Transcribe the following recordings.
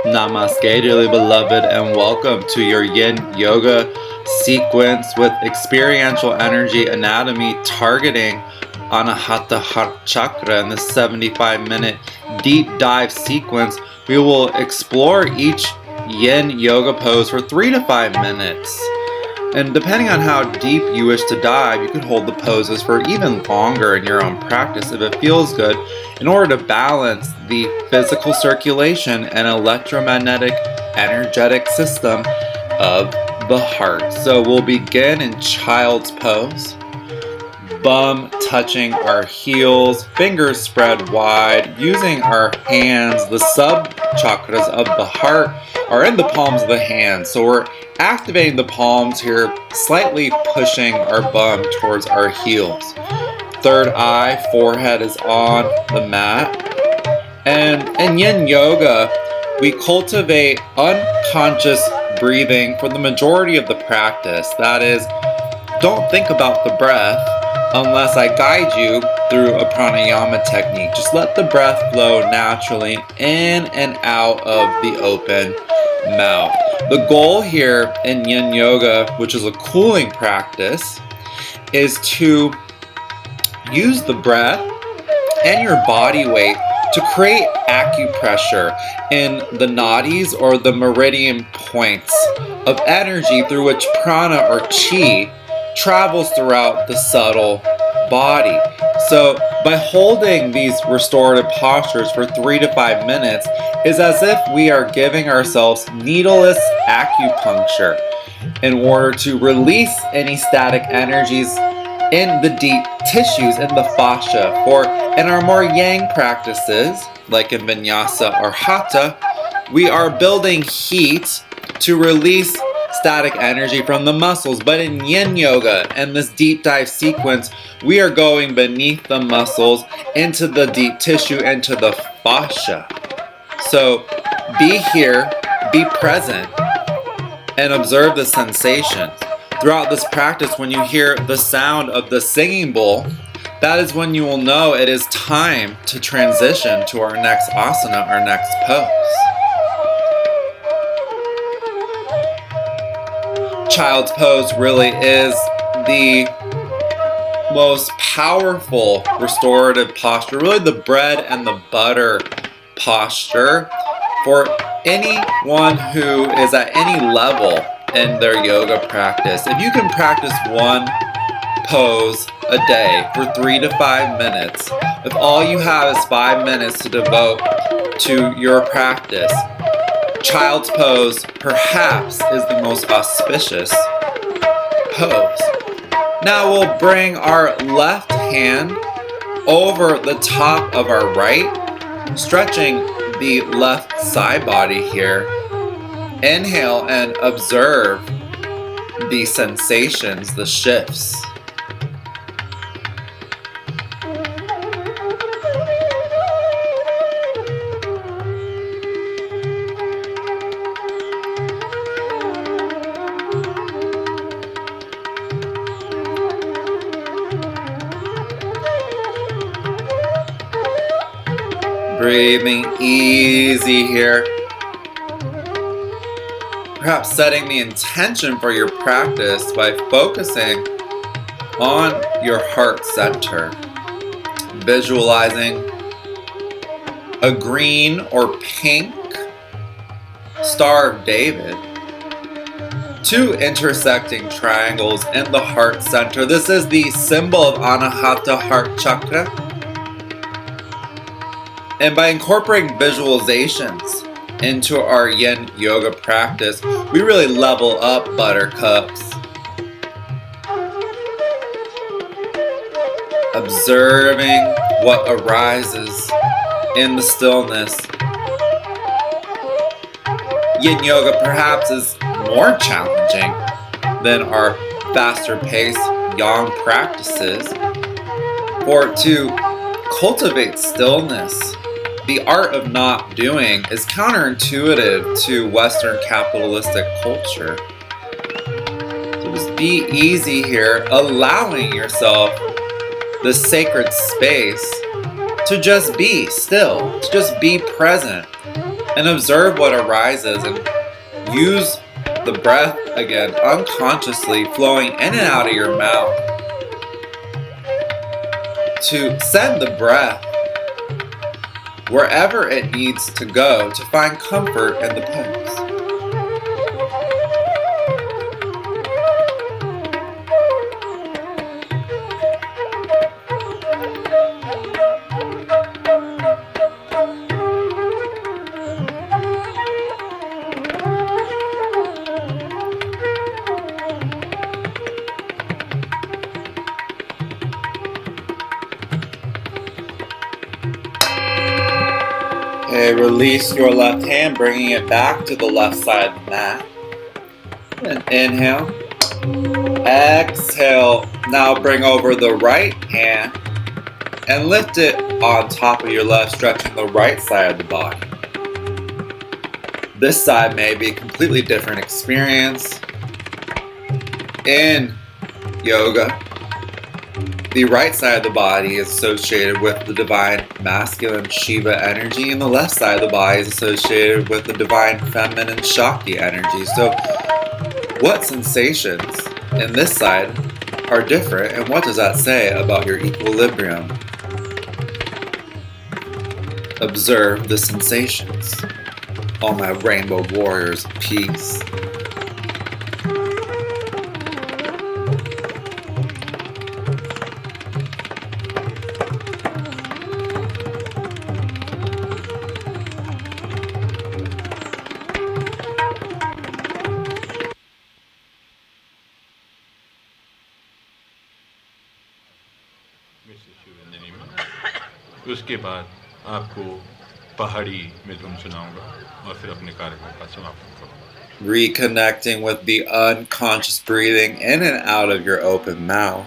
Namaste, dearly beloved, and welcome to your Yin Yoga sequence with Experiential Energy Anatomy targeting Anahata Heart Chakra. In this 75-minute deep dive sequence, we will explore each Yin Yoga pose for 3 to 5 minutes. And depending on how deep you wish to dive, you can hold the poses for even longer in your own practice if it feels good, in order to balance the physical circulation and electromagnetic energetic system of the heart. So we'll begin in child's pose. Bum touching our heels, fingers spread wide, using our hands. The sub-chakras of the heart are in the palms of the hands. So we're activating the palms here, slightly pushing our bum towards our heels. Third eye, forehead is on the mat. And in Yin Yoga, we cultivate unconscious breathing for the majority of the practice. That is, don't think about the breath unless I guide you through a pranayama technique. Just let the breath flow naturally in and out of the open mouth. The goal here in Yin Yoga, which is a cooling practice, is to use the breath and your body weight to create acupressure in the nadis, or the meridian points of energy through which prana or chi travels throughout the subtle body. So by holding these restorative postures for 3 to 5 minutes is as if we are giving ourselves needleless acupuncture in order to release any static energies in the deep tissues in the fascia. For in our more yang practices, like in vinyasa or hatha, we are building heat to release static energy from the muscles. But in Yin Yoga and this deep dive sequence, we are going beneath the muscles into the deep tissue, into the fascia. So be here, be present, and observe the sensations. Throughout this practice, when you hear the sound of the singing bowl, that is when you will know it is time to transition to our next asana, our next pose. Child's pose really is the most powerful restorative posture, really the bread and the butter posture for anyone who is at any level in their yoga practice. If you can practice one pose a day for 3 to 5 minutes, if all you have is 5 minutes to devote to your practice, child's pose perhaps is the most auspicious pose. Now we'll bring our left hand over the top of our right, stretching the left side body here. Inhale and observe the sensations, the shifts. Breathing easy here. Perhaps setting the intention for your practice by focusing on your heart center. Visualizing a green or pink Star of David. 2 intersecting triangles in the heart center. This is the symbol of Anahata Heart Chakra. And by incorporating visualizations into our Yin Yoga practice, we really level up, buttercups. Observing what arises in the stillness. Yin Yoga perhaps is more challenging than our faster paced yang practices. For to cultivate stillness, the art of not doing, is counterintuitive to Western capitalistic culture. So just be easy here, allowing yourself the sacred space to just be still, to just be present, and observe what arises, and use the breath again, unconsciously flowing in and out of your mouth to send the breath wherever it needs to go to find comfort in the pose. Okay, release your left hand, bringing it back to the left side of the mat. And inhale. Exhale. Now bring over the right hand and lift it on top of your left, stretching the right side of the body. This side may be a completely different experience. In yoga, the right side of the body is associated with the divine masculine Shiva energy, and the left side of the body is associated with the divine feminine Shakti energy. So what sensations in this side are different, and what does that say about your equilibrium? Observe the sensations. All my rainbow warriors, peace. उसके बाद आपको पहाड़ी में धुन सुनाऊंगा और फिर अपने कार्यक्रम का समापन करूंगा. Reconnecting with the unconscious breathing in and out of your open mouth.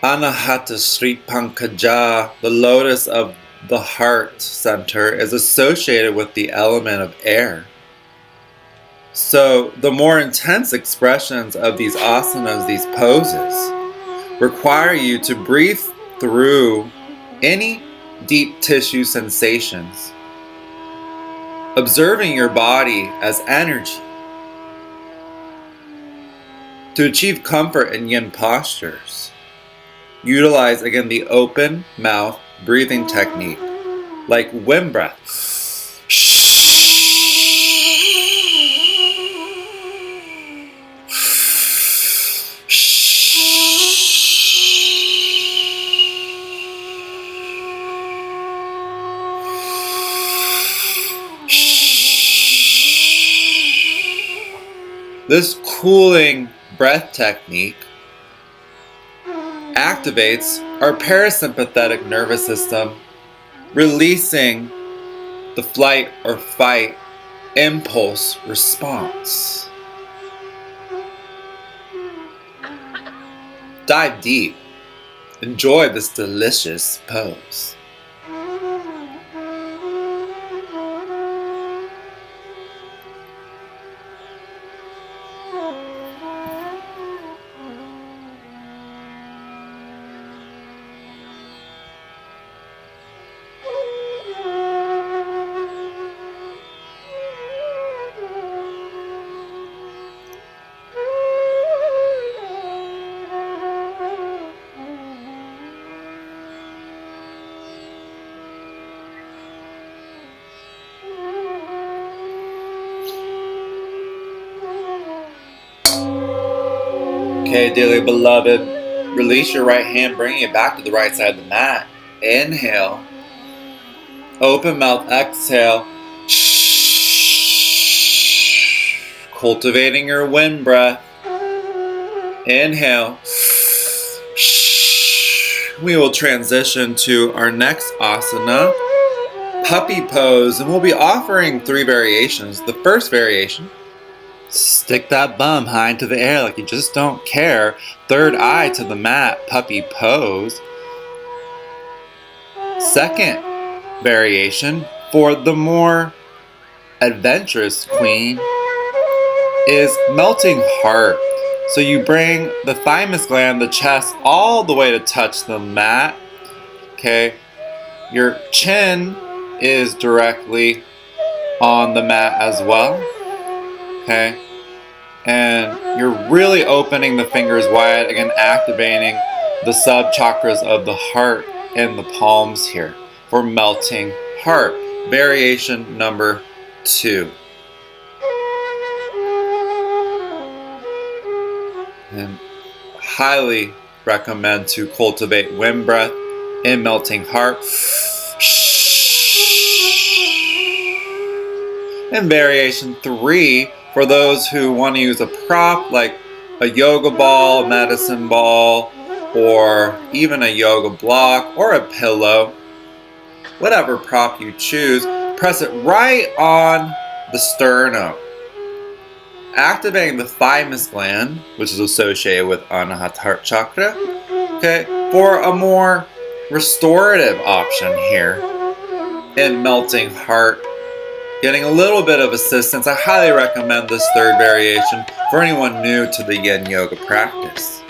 Anahata Sri Pankaja, the lotus of the heart center, is associated with the element of air. So the more intense expressions of these asanas, these poses, require you to breathe through any deep tissue sensations, observing your body as energy. To achieve comfort in yin postures, utilize again the open mouth breathing technique, like wind breath. This cooling breath technique activates our parasympathetic nervous system, releasing the flight or fight impulse response. Dive deep. Enjoy this delicious pose. Okay, dearly beloved, release your right hand, bringing it back to the right side of the mat. Inhale. Open mouth, exhale. Cultivating your wind breath. Inhale. We will transition to our next asana, puppy pose, and we'll be offering 3 variations. The first variation, stick that bum high into the air like you just don't care. Third eye to the mat, puppy pose. Second variation, for the more adventurous queen, is melting heart. So you bring the thymus gland, the chest, all the way to touch the mat. Okay, your chin is directly on the mat as well. Okay? And you're really opening the fingers wide, again activating the sub-chakras of the heart and the palms here for melting heart. Variation number 2. And highly recommend to cultivate wind breath in melting heart. And variation 3, for those who want to use a prop like a yoga ball, a medicine ball, or even a yoga block or a pillow, whatever prop you choose, press it right on the sternum, activating the thymus gland, which is associated with Anahata Heart Chakra, okay, for a more restorative option here in melting heart. Getting a little bit of assistance. I highly recommend this third variation for anyone new to the Yin Yoga practice.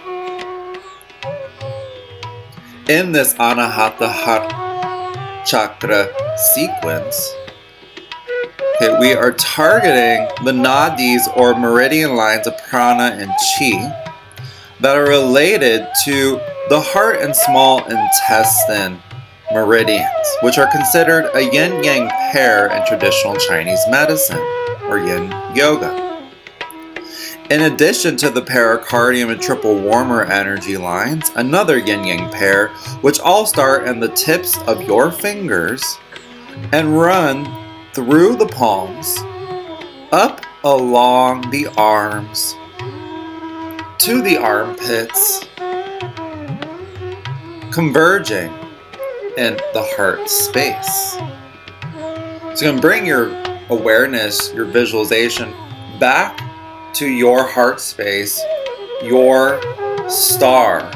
In this Anahata Heart Chakra sequence, okay, we are targeting the nadis or meridian lines of prana and chi that are related to the heart and small intestine meridians, which are considered a yin-yang pair in traditional Chinese medicine, or yin yoga. In addition to the pericardium and triple warmer energy lines, another yin-yang pair, which all start in the tips of your fingers and run through the palms, up along the arms, to the armpits, converging in the heart space. So you can bring your awareness, your visualization back to your heart space, your star,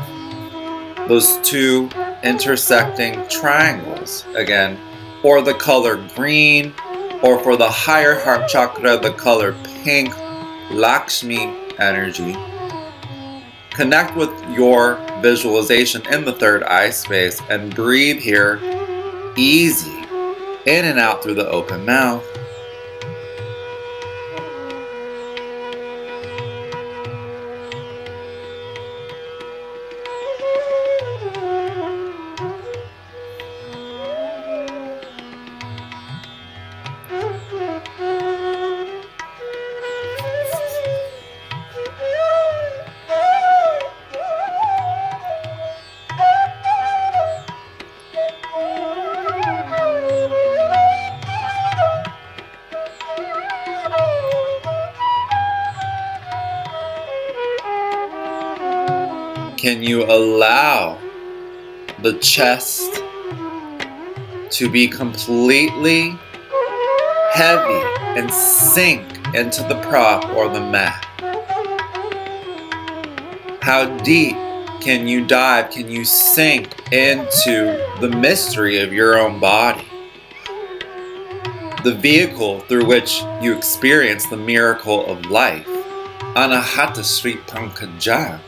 those two intersecting triangles again, or the color green, or for the higher heart chakra, the color pink, Lakshmi energy. Connect with your visualization in the third eye space and breathe here easy, in and out through the open mouth. Can you allow the chest to be completely heavy and sink into the prop or the mat? How deep can you dive? Can you sink into the mystery of your own body? The vehicle through which you experience the miracle of life. Anahata Sri Pankajam.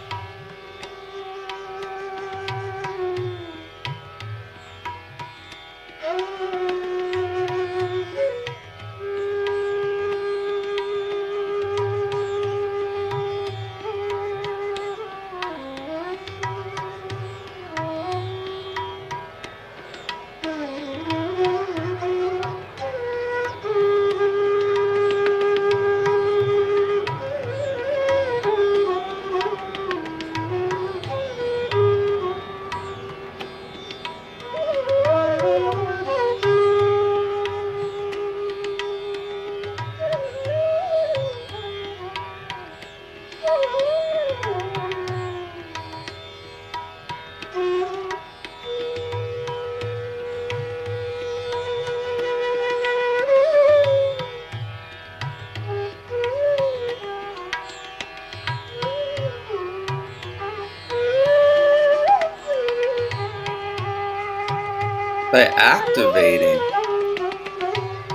By activating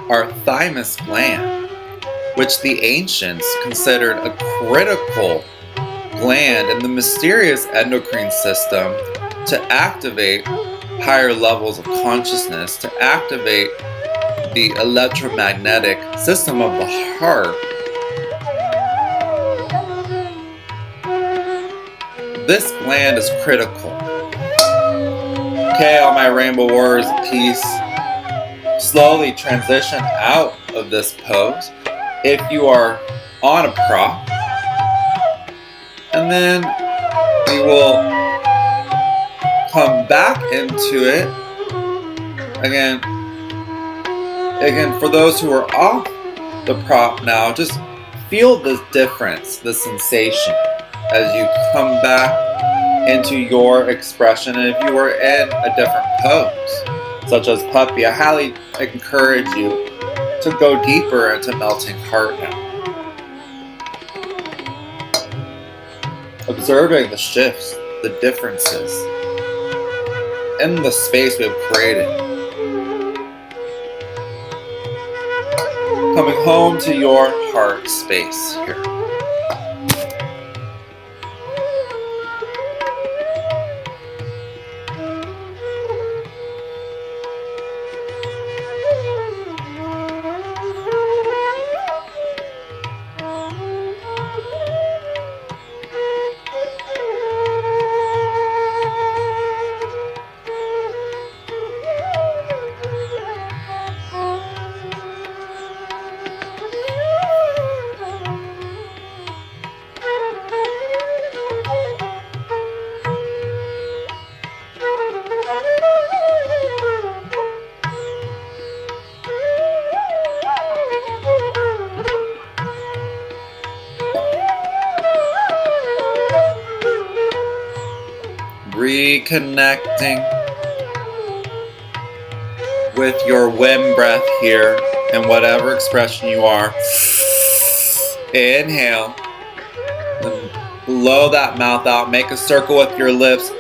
our thymus gland, which the ancients considered a critical gland in the mysterious endocrine system to activate higher levels of consciousness, to activate the electromagnetic system of the heart, this gland is critical. Okay, all my rainbow warriors of peace, slowly transition out of this pose if you are on a prop, and then we will come back into it again. For those who are off the prop now, just feel the difference, the sensation as you come back into your expression. And if you were in a different pose, such as puppy, I highly encourage you to go deeper into melting heart now. Observing the shifts, the differences in the space we have created. Coming home to your heart space here. Reconnecting with your wind breath here in whatever expression you are. Inhale. Then blow that mouth out. Make a circle with your lips.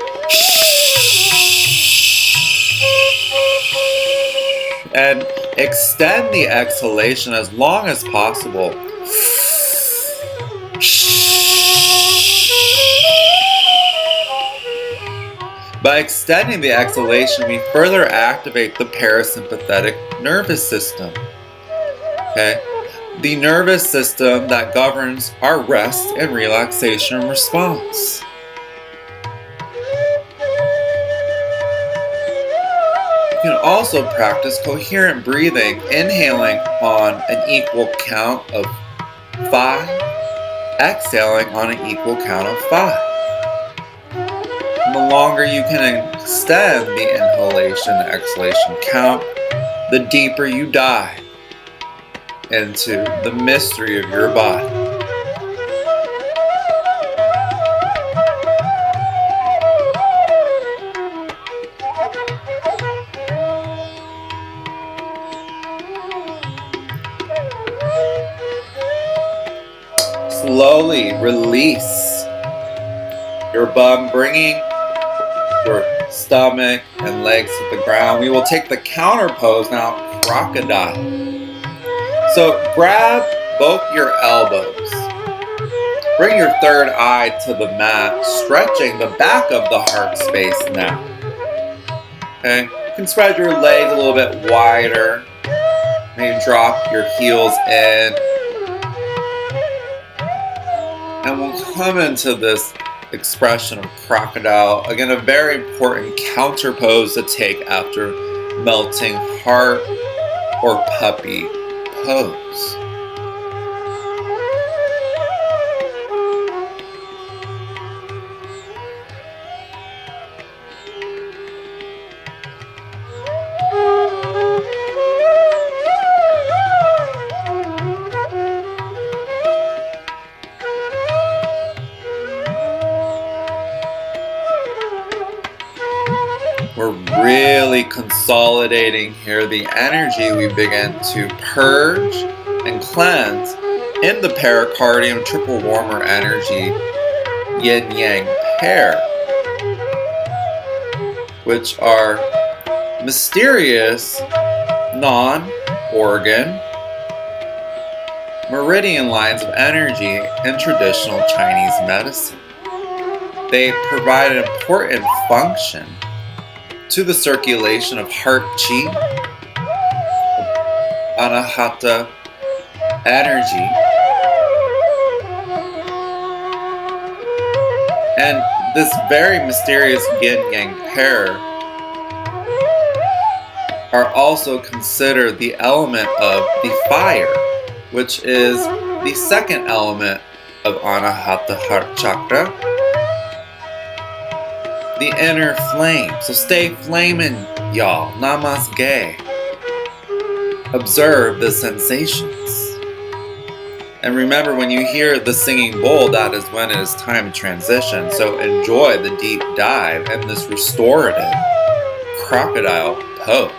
And extend the exhalation as long as possible. By extending the exhalation, we further activate the parasympathetic nervous system. Okay? The nervous system that governs our rest and relaxation response. You can also practice coherent breathing, inhaling on an equal count of 5, exhaling on an equal count of 5. The longer you can extend the inhalation and exhalation count, the deeper you dive into the mystery of your body. Slowly release your bum, bringing your stomach and legs to the ground. We will take the counter pose now, Crocodile. So grab both your elbows. Bring your third eye to the mat, stretching the back of the heart space now. Okay, you can spread your legs a little bit wider. Maybe drop your heels in. And we'll come into this expression of Crocodile. Again, a very important counter pose to take after melting heart or puppy pose. We're really consolidating here the energy. We begin to purge and cleanse in the pericardium, triple warmer energy, yin-yang pair, which are mysterious, non-organ, meridian lines of energy in traditional Chinese medicine. They provide an important function to the circulation of heart qi, anahata energy. And this very mysterious yin-yang pair are also considered the element of the fire, which is the second element of Anahata Heart Chakra, the inner flame. So stay flaming, y'all. Namaste. Observe the sensations. And remember, when you hear the singing bowl, that is when it is time to transition. So enjoy the deep dive and this restorative crocodile pose.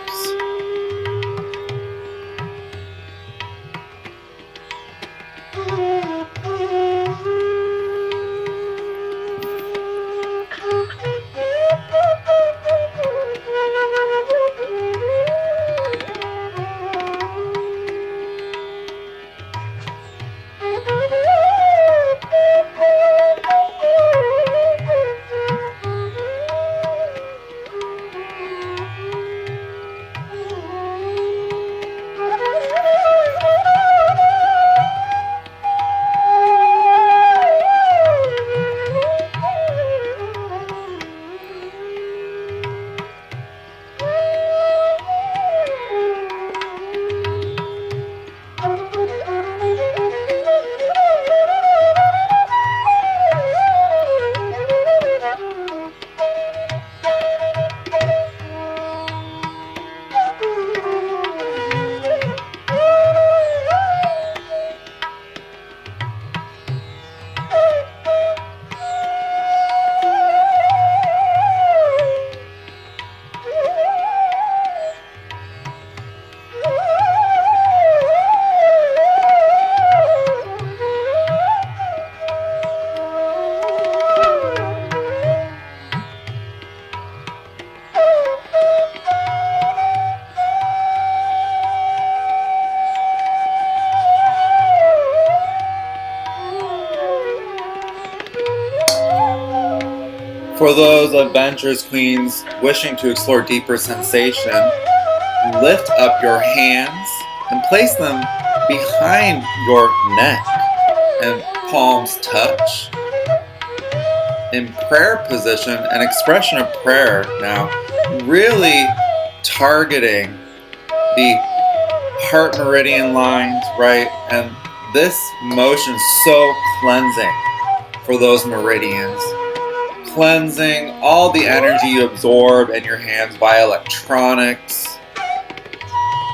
For those adventurous queens wishing to explore deeper sensation, lift up your hands and place them behind your neck and palms touch. In prayer position, an expression of prayer now, really targeting the heart meridian lines, right? And this motion is so cleansing for those meridians. Cleansing all the energy you absorb in your hands via electronics,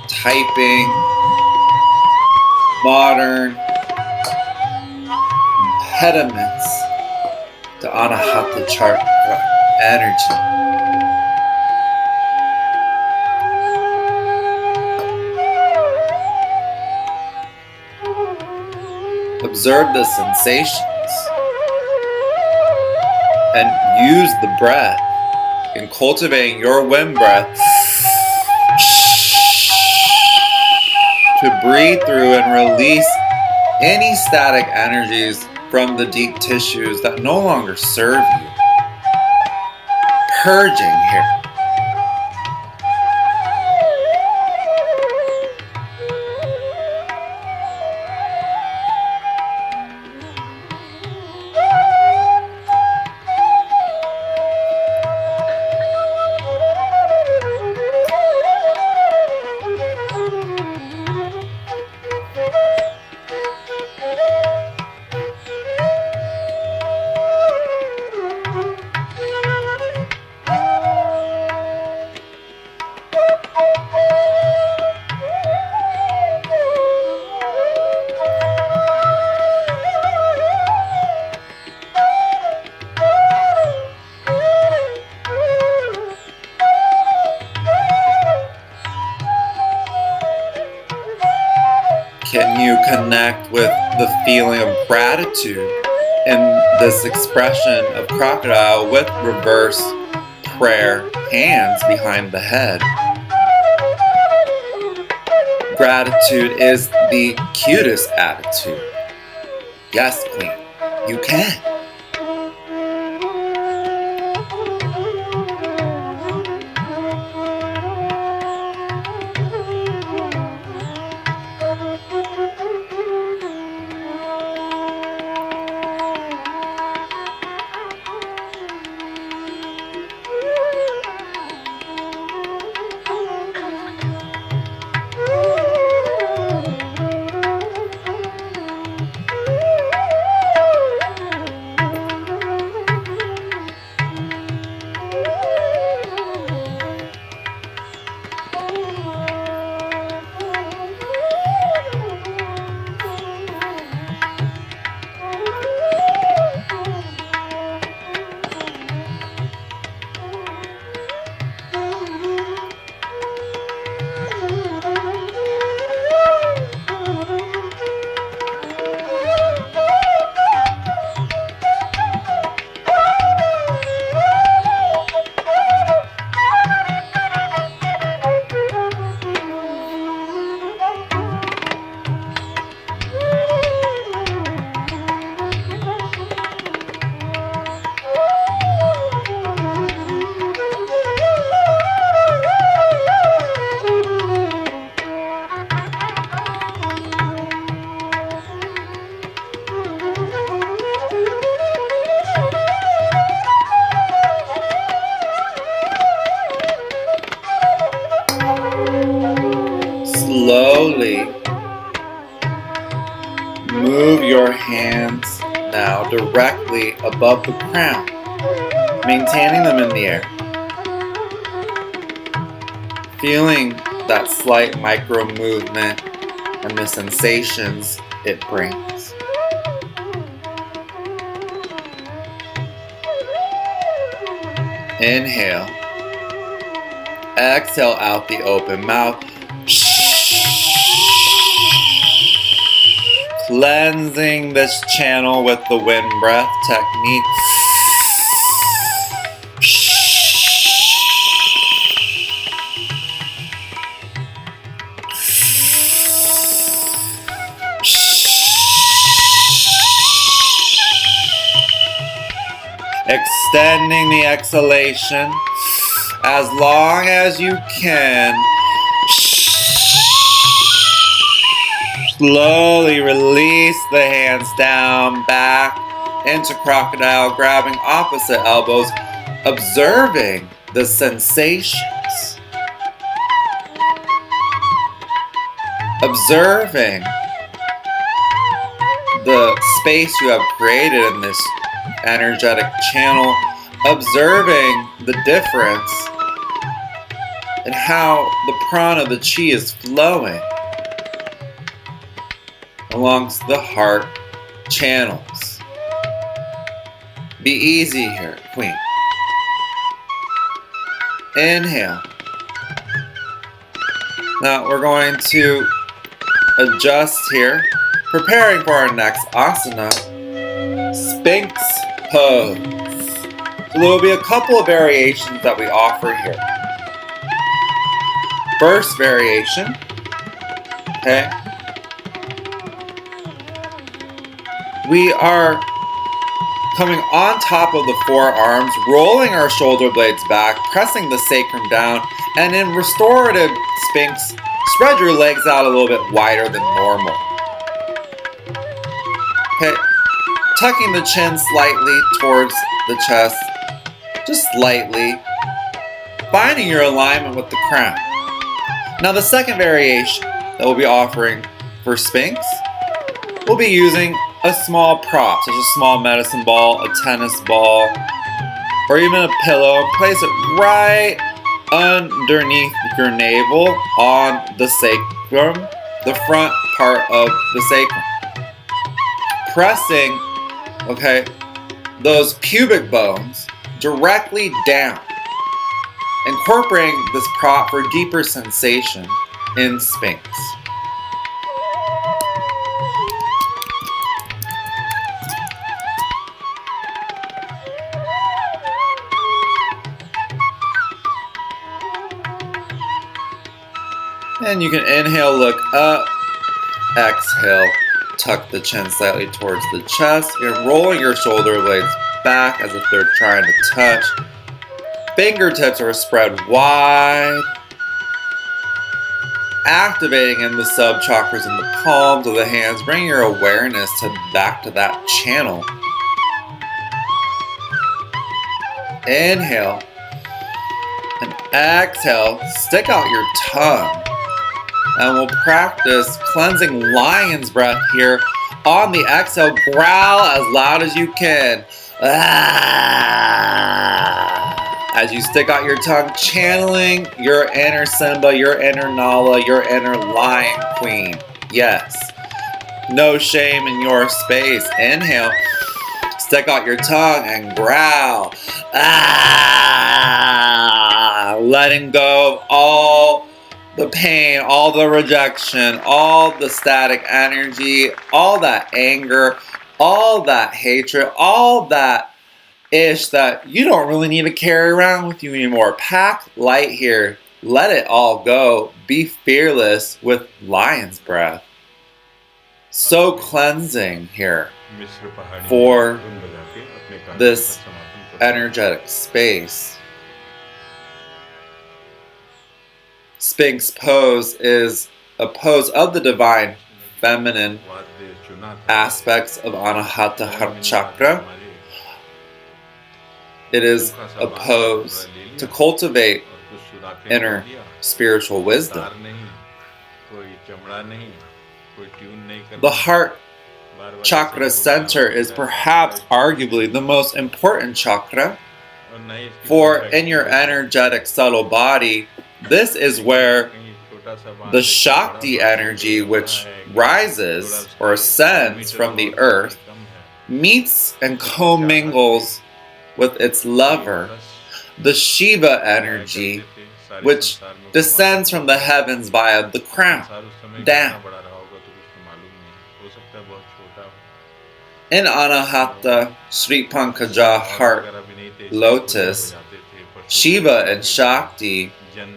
typing, modern impediments to Anahata Chakra energy. Observe the sensations and use the breath in cultivating your wind breath to breathe through and release any static energies from the deep tissues that no longer serve you. Purging here. Can you connect with the feeling of gratitude in this expression of crocodile with reverse prayer hands behind the head? Gratitude is the cutest attitude. Yes, Queen, you can. slowly move your hands now directly above the crown, maintaining them in the air. Feeling that slight micro movement and the sensations it brings. Inhale. Exhale out the open mouth. Cleansing this channel with the wind breath technique. Extending the exhalation as long as you can. Slowly release the hands down, back into crocodile, grabbing opposite elbows, observing the sensations. Observing the space you have created in this energetic channel, observing the difference in how the prana, the chi, is flowing alongst the heart channels. Be easy here, Queen. Inhale. Now we're going to adjust here, preparing for our next asana, Sphinx pose. So there will be a couple of variations that we offer here. First variation, okay, we are coming on top of the forearms, rolling our shoulder blades back, pressing the sacrum down, and in restorative Sphinx, spread your legs out a little bit wider than normal. Okay, tucking the chin slightly towards the chest, just slightly, finding your alignment with the crown. Now the second variation that we'll be offering for Sphinx, we'll be using a small prop, such as a small medicine ball, a tennis ball, or even a pillow, and place it right underneath your navel on the sacrum, the front part of the sacrum. Pressing, okay, those pubic bones directly down, incorporating this prop for deeper sensation in Sphinx. And you can inhale, look up, exhale, tuck the chin slightly towards the chest. You're rolling your shoulder blades back as if they're trying to touch. Fingertips are spread wide. Activating in the sub-chakras in the palms of the hands. Bring your awareness back to that channel. Inhale. And exhale. Stick out your tongue. And we'll practice cleansing lion's breath here. On the exhale, growl as loud as you can. As you stick out your tongue, channeling your inner Simba, your inner Nala, your inner lion queen. Yes. No shame in your space. Inhale. Stick out your tongue and growl. Letting go of all the pain, all the rejection, all the static energy, all that anger, all that hatred, all that ish that you don't really need to carry around with you anymore. Pack light here. Let it all go. Be fearless with lion's breath. So cleansing here for this energetic space. Sphinx pose is a pose of the divine feminine aspects of Anahata Heart Chakra. It is a pose to cultivate inner spiritual wisdom. चमड़ा नहीं, कोई tune नहीं करना, The heart बार-बार chakra इसको center घुमाना is पड़ता है, perhaps arguably the most important chakra, और ना ही इसकी for कोई in your factory है। energetic subtle body, this is where कहीं छोटा सा बांध the है, कहीं Shakti बड़ा बांध है, energy, कहीं which बड़ा है, कहीं rises थोड़ा or उसके ascends diameter from the और earth, कम है। meets and उसको चाहत commingles with its थी, lover, बस the Shiva चलाया energy, करते थे, सारे which संसार में descends घुमाते from थे। the heavens via the crown, संसार उस समय down. कितना बड़ा रहा होगा तो कुछ तो मालूम नहीं, हो सकता है बहुत छोटा हो। In Anahata Sri Pankaja और heart अगर अभिनय थे, ऐसे ही खुले हो lotus, जाते थे, पशु Shiva पक्षी and के Shakti जन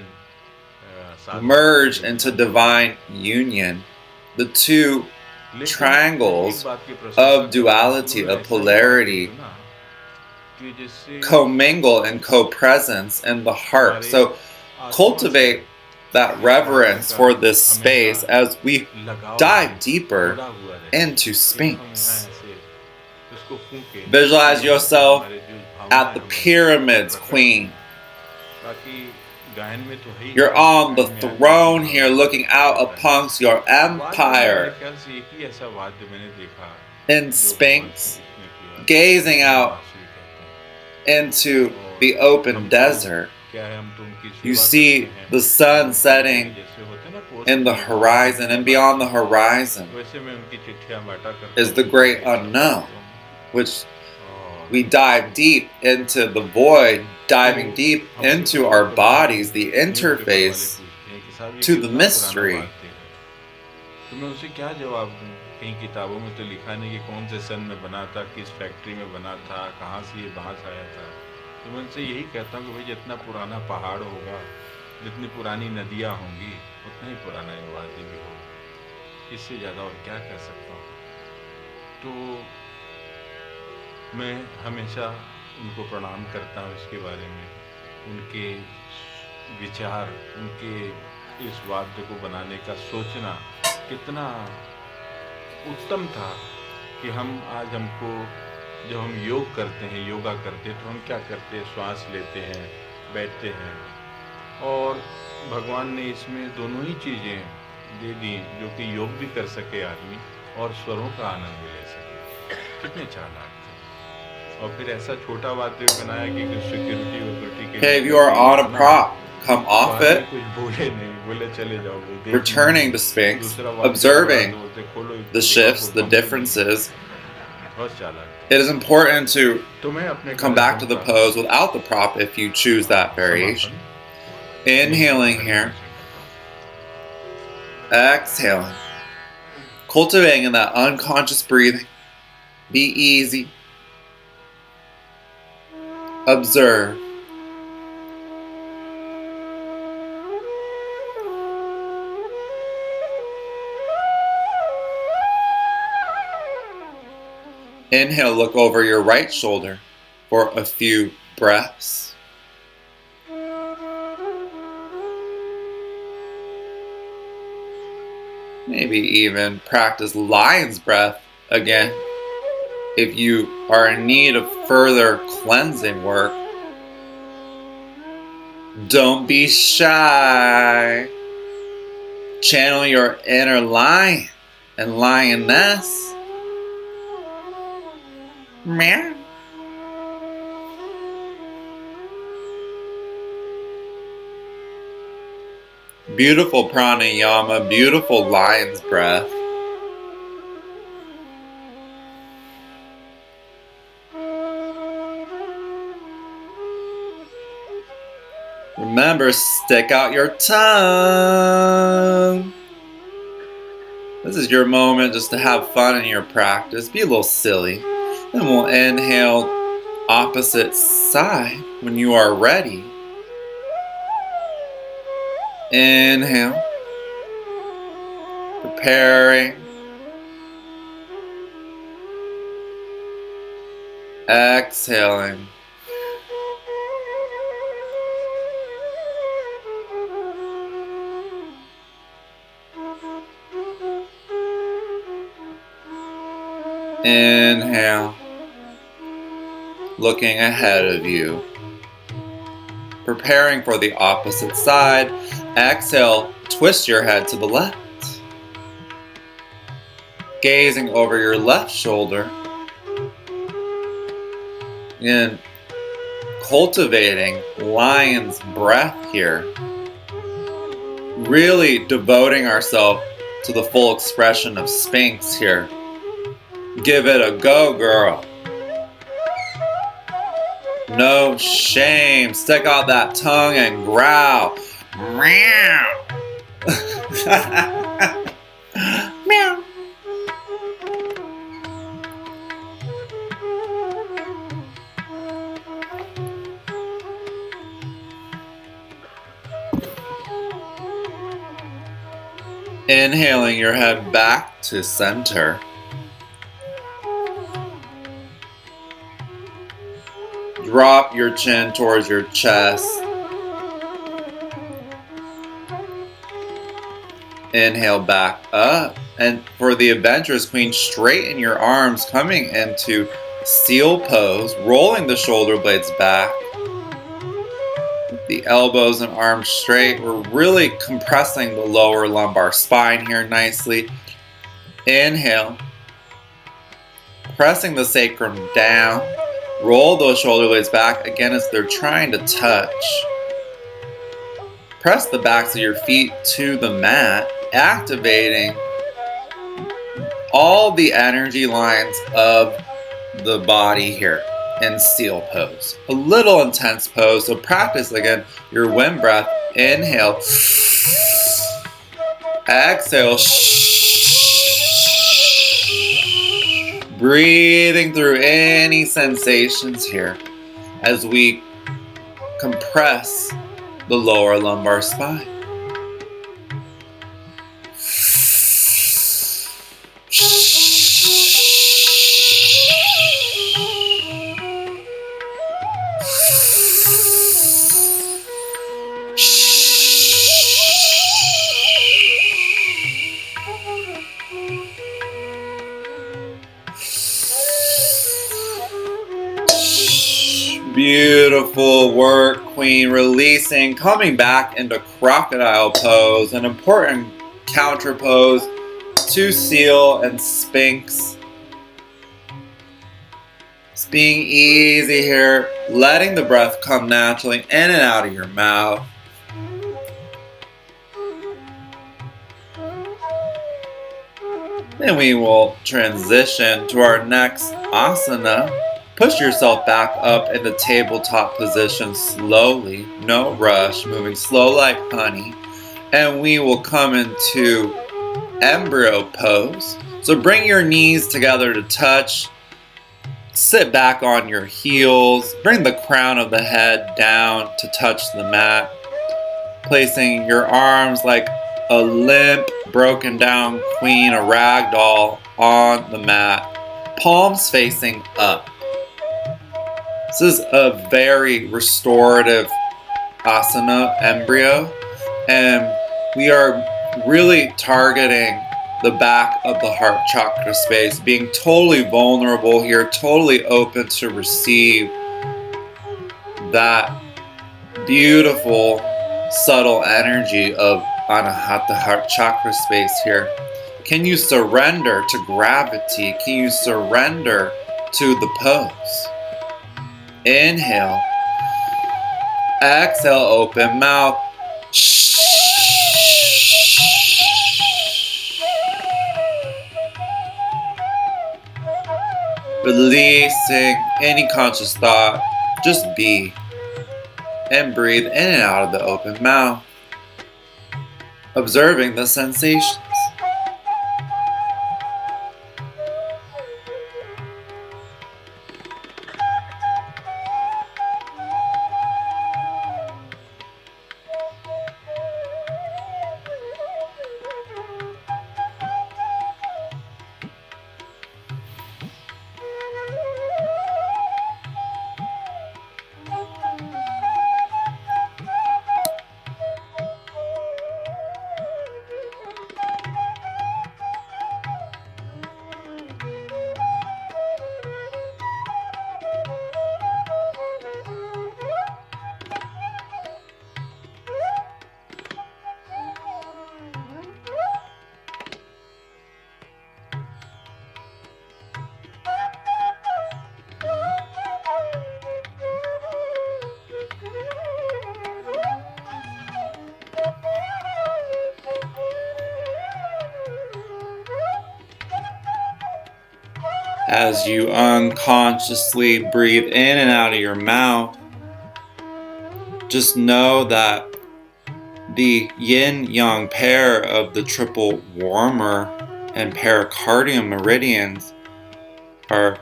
साधु merge के into जन। divine union. The two लेकिन एक triangles बात की प्रशंसा of करता हूँ, duality, उन्होंने of ऐसा ही वाक्य polarity, चुना कि जिससे commingle and co-presence in the heart. हमारे So आत्मा से cultivate that इस reverence वाक्य for का this space हमेशा as we लगाव dive रहे, deeper जुड़ा हुआ रहे, into कि जब हम यहाँ Sphinx. ऐसे उसको फूंके, Visualize तो yourself हमारे जो at भावनाएं the हमें pyramids, प्रकट queen. हों। बाकी गायन में तो है ही You're है, on the गायन में आदमी throne अपनी here भावनाओं को looking दिखा out देता है। amongst your वाद्य में मेरे empire ख्याल से एक ही ऐसा वाद्य मैंने देखा in जो भगवान श्री Sphinx, कृष्ण किया, gazing जिसे हम out बांसुरी कहते हैं। into और the open हम तो desert. क्या है, हम तो उनकी You सेवा see करते हैं, the sun उनके setting जैसे होते हैं ना पोस्ट in the में horizon, and beyond the horizon वैसे मैं उनकी चिट्ठियां बांटा करता is हूँ, the great उनके unknown, पत्रों which और we dive deep into the void, diving तो deep हमसे into कुछ our लोग तो bodies, the न्यूज़पेपर वाले interface पूछते हैं कि साहब ये to the कितना पुराना mystery. वाद्य है, तो मैं उसे क्या जवाब दूँ? कहीं किताबों में तो लिखा नहीं कि कौन से सन में बना था, किस फैक्ट्री में बना था, कहाँ से ये बांस आया था। तो मैं उनसे यही कहता हूँ कि भाई जितना पुराना पहाड़ होगा, जितनी पुरानी नदियाँ होंगी, उतना ही पुराना ये वाद्य भी होगा। इससे ज़्यादा और क्या कह सकता हूँ? तो मैं हमेशा उनको प्रणाम करता हूँ इसके बारे में, उनके विचार, उनके इस वाद्य को बनाने का सोचना कितना उत्तम था कि हम आज हमको जब हम योग करते हैं, योगा करते हैं, तो हम क्या करते हैं, श्वास लेते हैं, बैठते हैं, और भगवान ने इसमें दोनों ही चीज़ें दे दी जो कि योग भी कर सके आदमी और स्वरों का आनंद भी ले सके। कितने चालाक थे। और फिर ऐसा छोटा वाद्य बनाया कि सिक्योरिटी वक्योरिटी के Okay, if you are on a prop, come off it, कुछ बोले नहीं, बोले चले जाओ, returning to Sphinx, दूसरा वाद्य observing बोलते खोलो the shifts, the differences. बहुत चालाक। It is important to तो मैं अपने come back to the pose without the prop if you choose that variation. Inhaling here, exhaling, cultivating in that unconscious breathing. Be easy. Observe. Inhale, look over your right shoulder for a few breaths. Maybe even practice lion's breath again if you are in need of further cleansing work. Don't be shy. Channel your inner lion and lioness. Meow. Beautiful pranayama, beautiful lion's breath. Remember, stick out your tongue. This is your moment just to have fun in your practice. Be a little silly. Then we'll inhale opposite side when you are ready. Inhale. Preparing. Exhaling. Inhale, looking ahead of you, preparing for the opposite side. Exhale, twist your head to the left. Gazing over your left shoulder and cultivating lion's breath here. Really devoting ourselves to the full expression of Sphinx here. Give it a go, girl. No shame. Stick out that tongue and growl. Meow. Meow. Inhaling your head back to center. Drop your chin towards your chest. Inhale back up. And for the adventurous queen, straighten your arms, coming into seal pose, rolling the shoulder blades back. The elbows and arms straight. We're really compressing the lower lumbar spine here nicely. Inhale. Pressing the sacrum down. Roll those shoulder blades back again as they're trying to touch. Press the backs of your feet to the mat, activating all the energy lines of the body here in seal pose. A little intense pose, so practice again your wind breath. Inhale. Exhale. Breathing through any sensations here as we compress the lower lumbar spine. Beautiful work, queen. Releasing, coming back into crocodile pose, an important counter pose to seal and Sphinx. Just being easy here, letting the breath come naturally in and out of your mouth. Then we will transition to our next asana. Push yourself back up into tabletop position slowly, no rush, moving slow like honey. And we will come into embryo pose. So bring your knees together to touch. Sit back on your heels. Bring the crown of the head down to touch the mat. Placing your arms like a limp, broken down queen, a rag doll on the mat. Palms facing up. This is a very restorative asana, embryo, and we are really targeting the back of the heart chakra space, being totally vulnerable here, totally open to receive that beautiful, subtle energy of Anahata heart chakra space here. Can you surrender to gravity? Can you surrender to the pose? Inhale. Exhale, open mouth. Releasing any conscious thought. Just be. And breathe in and out of the open mouth. Observing the sensations. As you unconsciously breathe in and out of your mouth, just know that the yin-yang pair of the triple warmer and pericardium meridians are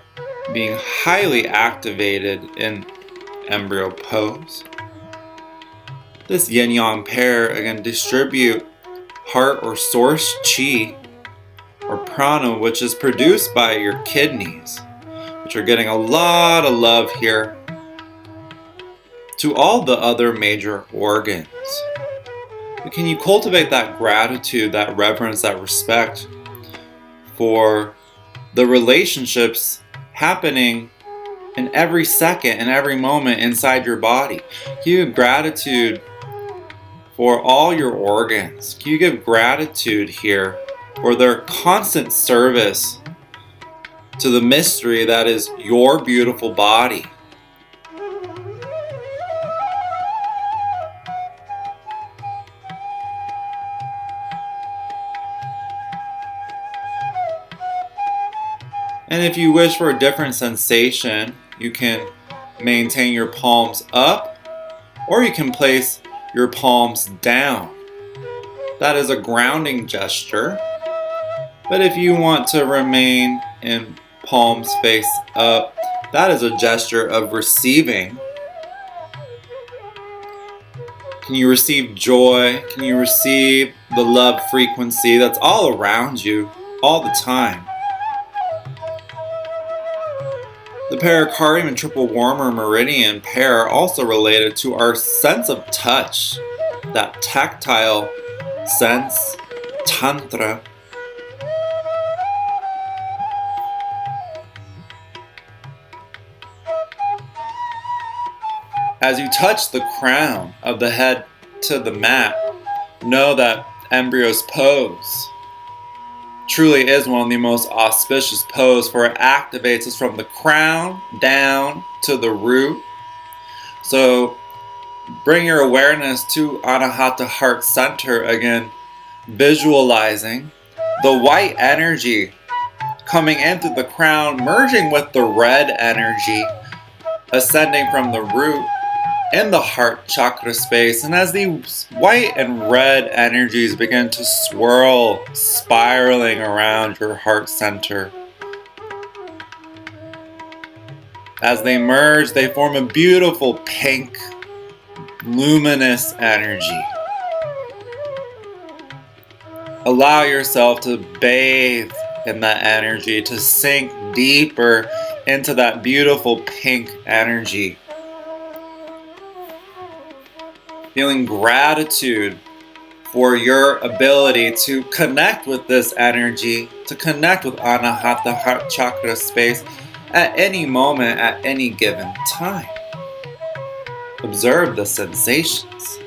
being highly activated in embryo pose. This yin-yang pair again distribute heart or source chi or prana, which is produced by your kidneys, which are getting a lot of love here, to all the other major organs. But can you cultivate that gratitude, that reverence, that respect for the relationships happening in every second and every moment inside your body? Can you give gratitude for all your organs? Can you give gratitude here for their constant service to the mystery that is your beautiful body? And if you wish for a different sensation, you can maintain your palms up, or you can place your palms down. That is a grounding gesture. But if you want to remain in palms face up, that is a gesture of receiving. Can you receive joy? Can you receive the love frequency that's all around you all the time? The pericardium and triple warmer meridian pair are also related to our sense of touch, that tactile sense, tantra. As you touch the crown of the head to the mat, know that embryo's pose truly is one of the most auspicious poses, for it activates us from the crown down to the root. So bring your awareness to Anahata Heart Center again, visualizing the white energy coming in through the crown, merging with the red energy, ascending from the root in the heart chakra space. And as these white and red energies begin to swirl, spiraling around your heart center, as they merge, they form a beautiful pink, luminous energy. Allow yourself to bathe in that energy, to sink deeper into that beautiful pink energy. Feeling gratitude for your ability to connect with this energy, to connect with Anahata Heart Chakra space at any moment, at any given time. Observe the sensations.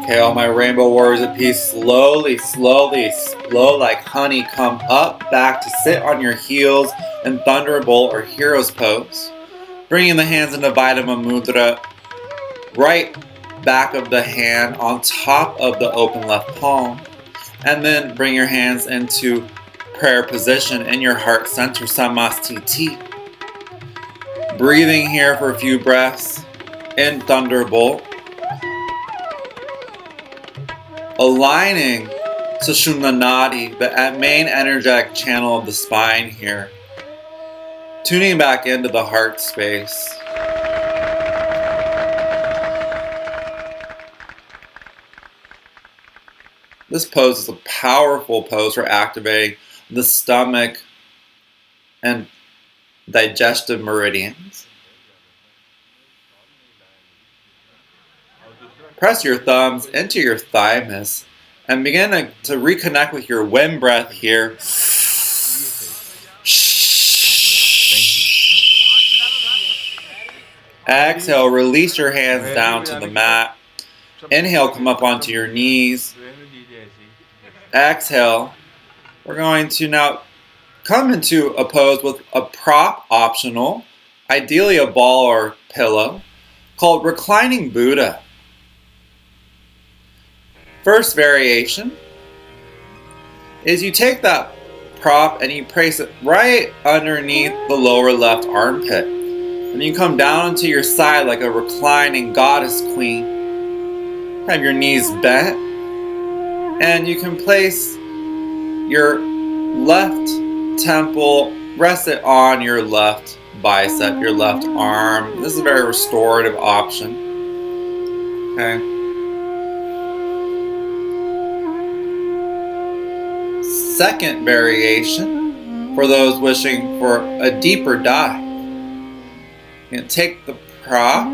Okay, all my rainbow warriors of peace, slowly, slow like honey, come up, back to sit on your heels in thunderbolt or hero's pose. Bringing the hands into Vaidama Mudra, right back of the hand on top of the open left palm. And then bring your hands into prayer position in your heart center, Samastiti. Breathing here for a few breaths in thunderbolt. Aligning Sushumna Nadi, the main energetic channel of the spine here. Tuning back into the heart space. This pose is a powerful pose for activating the stomach and digestive meridians. Press your thumbs into your thymus and begin to reconnect with your wind breath here. Exhale, release your hands down to the mat. Inhale, come up onto your knees. Exhale, we're going to now come into a pose with a prop optional, ideally a ball or pillow, called reclining Buddha. First variation is you take that prop and you place it right underneath the lower left armpit. And you come down onto your side like a reclining goddess queen. Have your knees bent. And you can place your left temple, rest it on your left bicep, your left arm. This is a very restorative option. Okay. Second variation, for those wishing for a deeper dive. You can take the prop,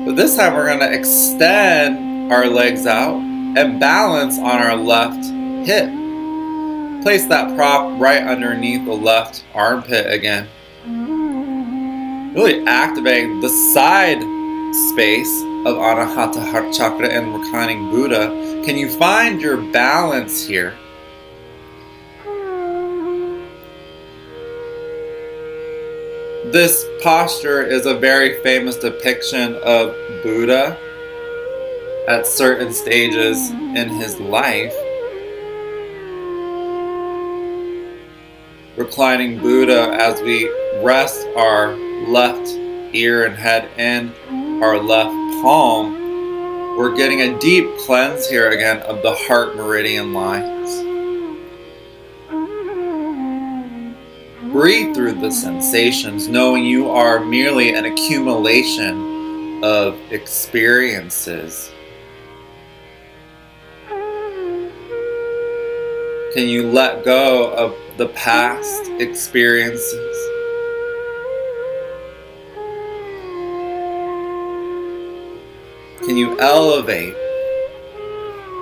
but this time we're going to extend our legs out and balance on our left hip. Place that prop right underneath the left armpit again. Really activating the side space of Anahata Heart Chakra and reclining Buddha. Can you find your balance here? This posture is a very famous depiction of Buddha at certain stages in his life. Reclining Buddha as we rest our left ear and head in our left palm. We're getting a deep cleanse here again of the heart meridian lines. Breathe through the sensations, knowing you are merely an accumulation of experiences. Can you let go of the past experiences? Can you elevate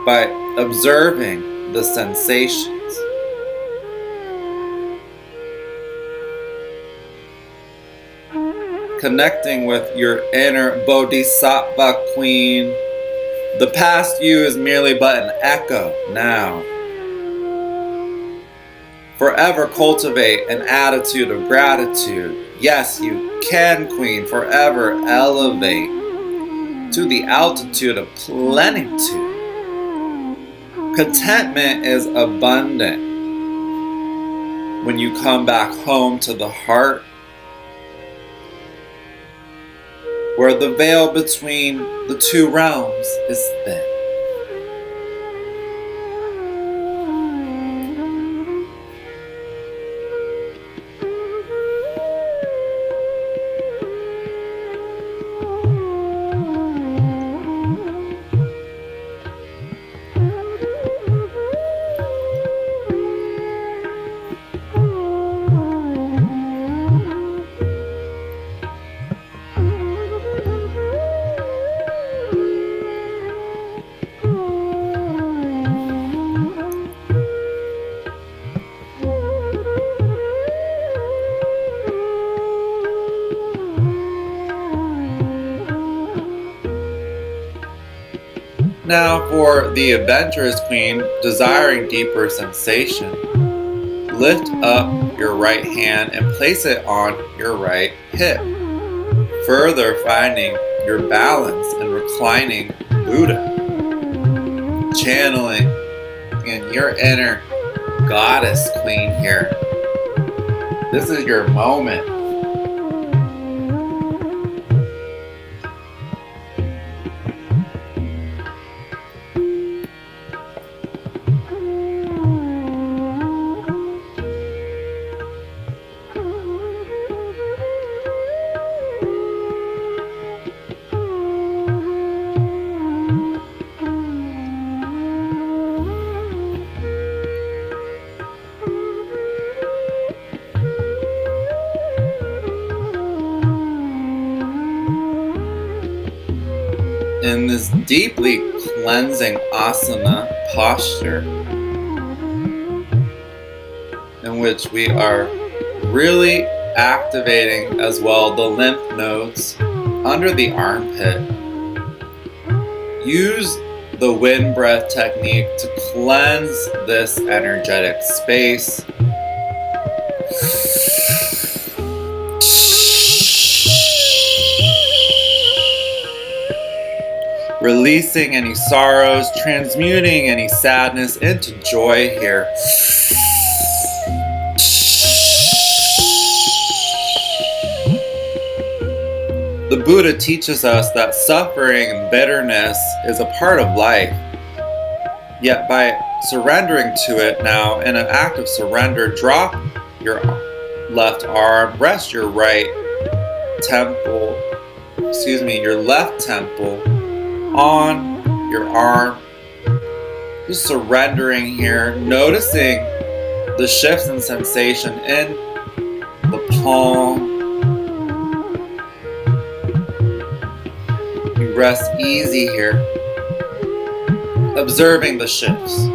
by observing the sensations? Connecting with your inner bodhisattva queen. The past you is merely but an echo now. Forever cultivate an attitude of gratitude. Yes, you can, queen. Forever elevate to the altitude of plenitude. Contentment is abundant when you come back home to the heart, where the veil between the two realms is thin. Now for the adventurous queen desiring deeper sensation, lift up your right hand and place it on your right hip, further finding your balance and reclining Buddha, channeling in your inner goddess queen here. This is your moment. In this deeply cleansing asana posture, in which we are really activating as well the lymph nodes under the armpit, use the wind breath technique to cleanse this energetic space. Releasing any sorrows, transmuting any sadness into joy here. The Buddha teaches us that suffering and bitterness is a part of life. Yet by surrendering to it now, in an act of surrender, drop your left arm, rest your your left temple on your arm. Just surrendering here, noticing the shifts in sensation in the palm. You rest easy here, observing the shifts.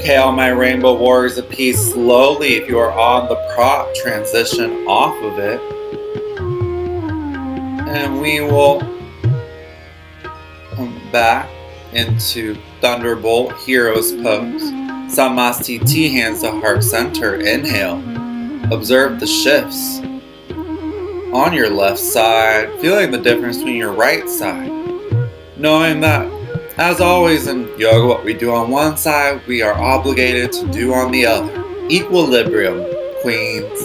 Hail my rainbow warriors of peace. Slowly, if you are on the prop, transition off of it. And we will come back into Thunderbolt Hero's Pose. Samastiti, hands to heart center. Inhale. Observe the shifts on your left side, feeling the difference between your right side. Knowing that, as always in yoga, what we do on one side, we are obligated to do on the other. Equilibrium, queens.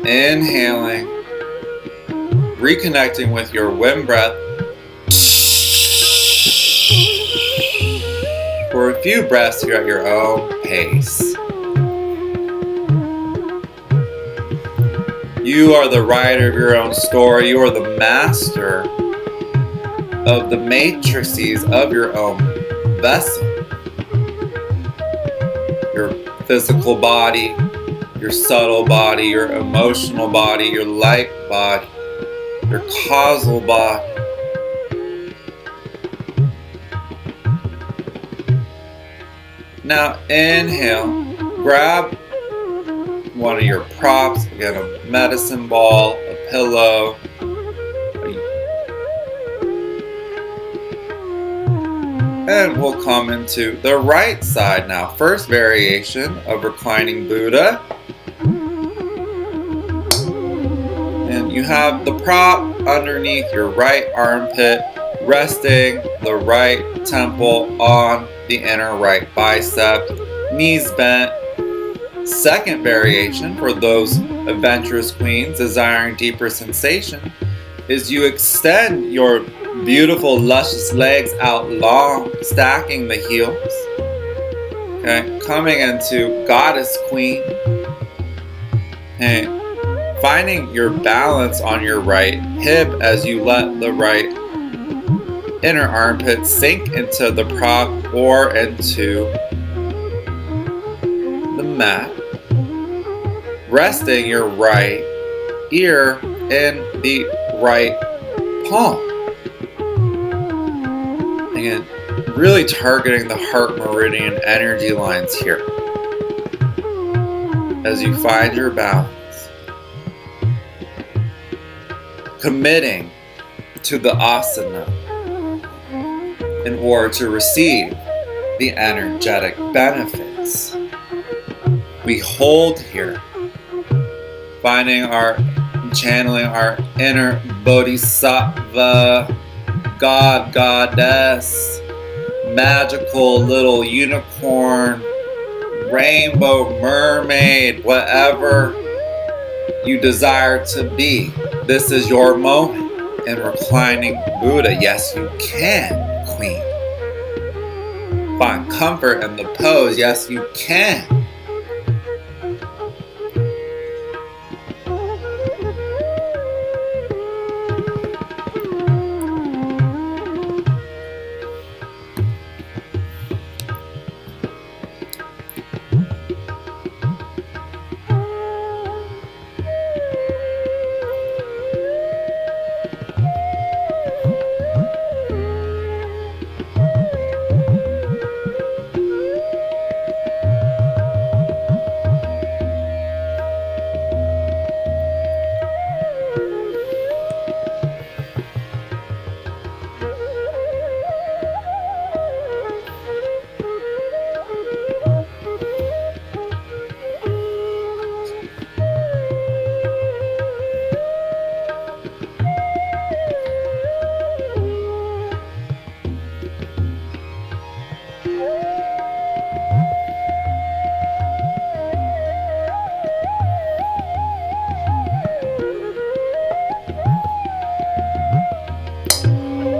Inhaling, reconnecting with your wind breath. For a few breaths here at your own pace. You are the writer of your own story. You are the master of the matrices of your own vessel. Your physical body, your subtle body, your emotional body, your light body, your causal body. Now inhale, grab one of your props, again a medicine ball, a pillow, and we'll come into the right side now. First variation of reclining Buddha. And you have the prop underneath your right armpit, resting the right temple on the inner right bicep, knees bent. Second variation for those adventurous queens desiring deeper sensation is you extend your beautiful luscious legs out long, stacking the heels. Okay, coming into goddess queen. And finding your balance on your right hip as you let the right inner armpit sink into the prop or into the mat. Resting your right ear in the right palm. Again, really targeting the heart meridian energy lines here. As you find your balance. Committing to the asana in order to receive the energetic benefits. We hold here, channeling our inner bodhisattva, god, goddess, magical little unicorn, rainbow mermaid, whatever you desire to be. This is your moment in reclining Buddha. Yes, you can, queen. Find comfort in the pose. Yes, you can.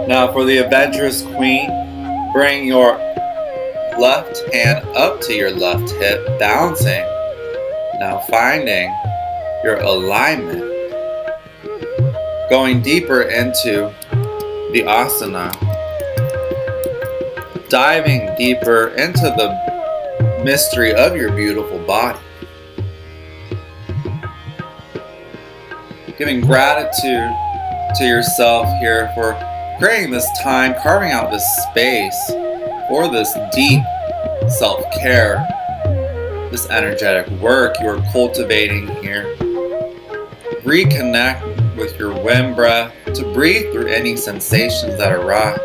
Now for the adventurous queen, bring your left hand up to your left hip, bouncing. Now finding your alignment. Going deeper into the asana. Diving deeper into the mystery of your beautiful body. Giving gratitude to yourself here for creating this time, carving out this space for this deep self-care, this energetic work you are cultivating here. Reconnect with your wind breath to breathe through any sensations that arise.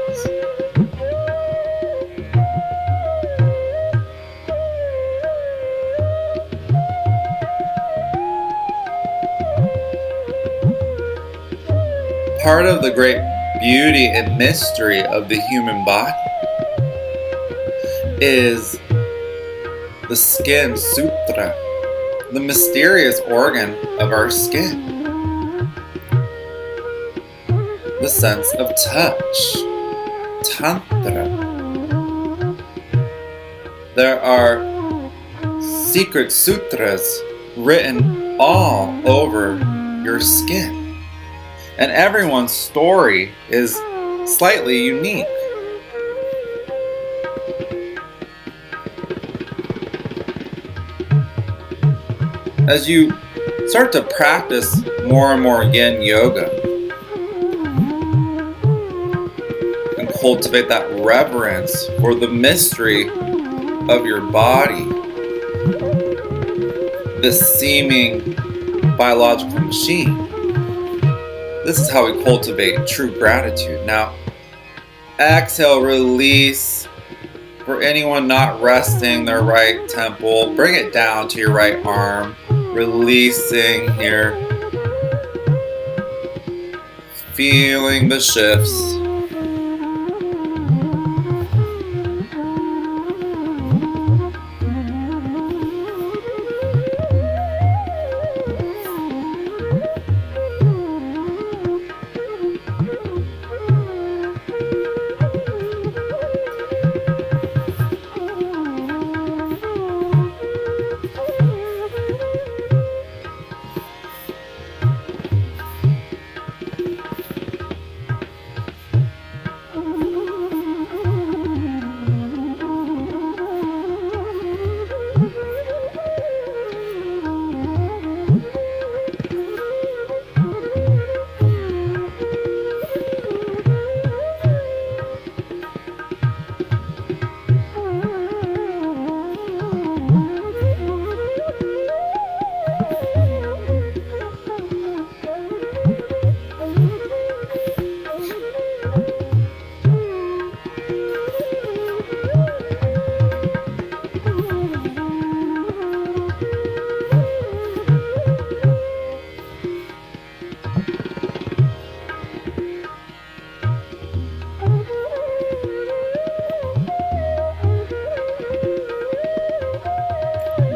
Part of the great beauty and mystery of the human body is the skin sutra, the mysterious organ of our skin, the sense of touch, tantra. There are secret sutras written all over your skin. And everyone's story is slightly unique. As you start to practice more and more yin yoga and cultivate that reverence for the mystery of your body, this seeming biological machine, this is how we cultivate true gratitude. Now, exhale, release. For anyone not resting their right temple, bring it down to your right arm. Releasing here. Feeling the shifts.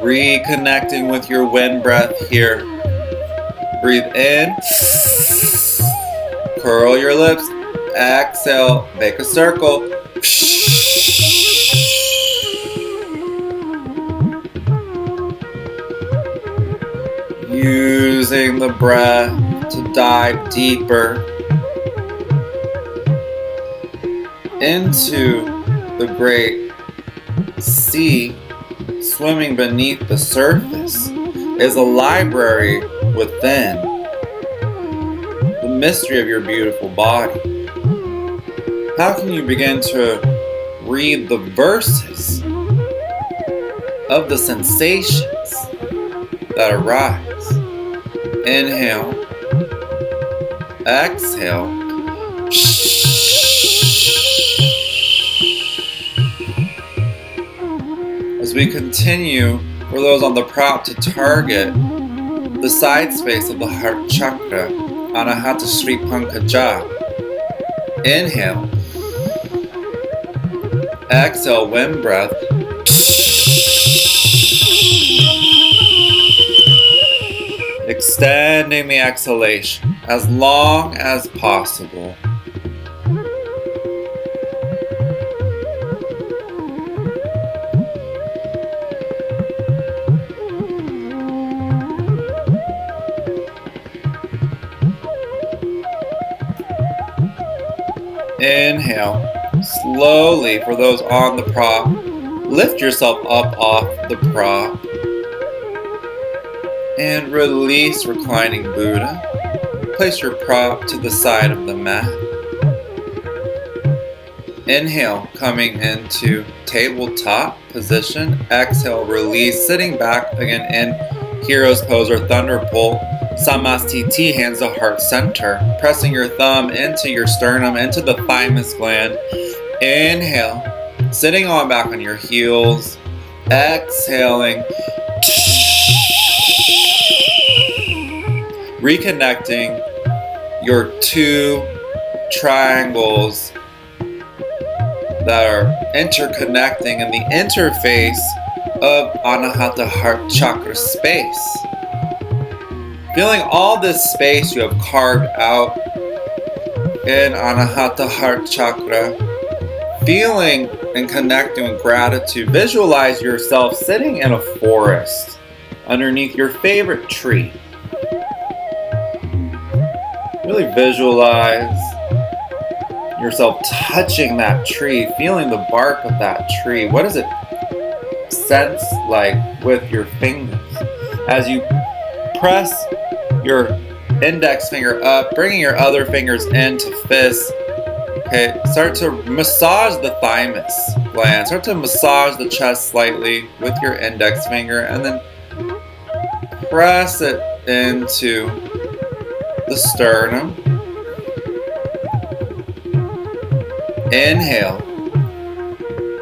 Reconnecting with your wind breath here. Breathe in. Curl your lips. Exhale. Make a circle. Using the breath to dive deeper into the great sea. Swimming beneath the surface is a library within the mystery of your beautiful body. How can you begin to read the verses of the sensations that arise? Inhale, exhale. As we continue, for those on the prop, to target the side space of the heart chakra, Anahata Sri Pankaja. Inhale. Exhale, wind breath. Extending the exhalation as long as possible. Inhale. Slowly, for those on the prop, lift yourself up off the prop and release reclining Buddha. place your prop to the side of the mat. Inhale, coming into tabletop position. Exhale, release, sitting back again in Hero's Pose or Thunderbolt. Samastiti, hands to heart center. Pressing your thumb into your sternum, into the thymus gland. Inhale, sitting on back on your heels. Exhaling. Reconnecting your two triangles that are interconnecting in the interface of Anahata Heart Chakra space. Feeling all this space you have carved out in Anahata Heart Chakra. Feeling and connecting with gratitude. Visualize yourself sitting in a forest underneath your favorite tree. Really visualize yourself touching that tree, feeling the bark of that tree. What does it sense like with your fingers? As you press your index finger up, bringing your other fingers into fists. Okay, start to massage the thymus gland. Start to massage the chest slightly with your index finger and then press it into the sternum. Inhale.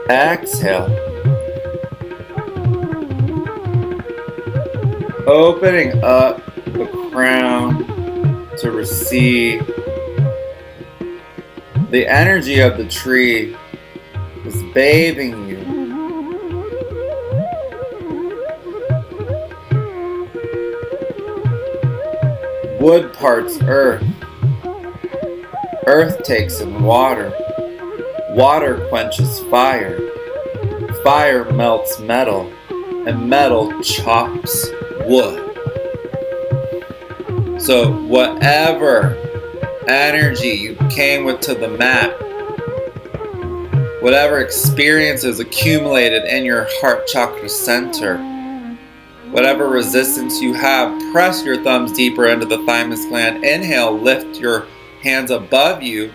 Exhale. Opening up the crown to receive. The energy of the tree is bathing you. Wood parts earth. Earth takes in water. Water quenches fire. Fire melts metal. And metal chops wood. So whatever energy you came with to the mat, whatever experiences accumulated in your heart chakra center, whatever resistance you have, press your thumbs deeper into the thymus gland. Inhale, lift your hands above you.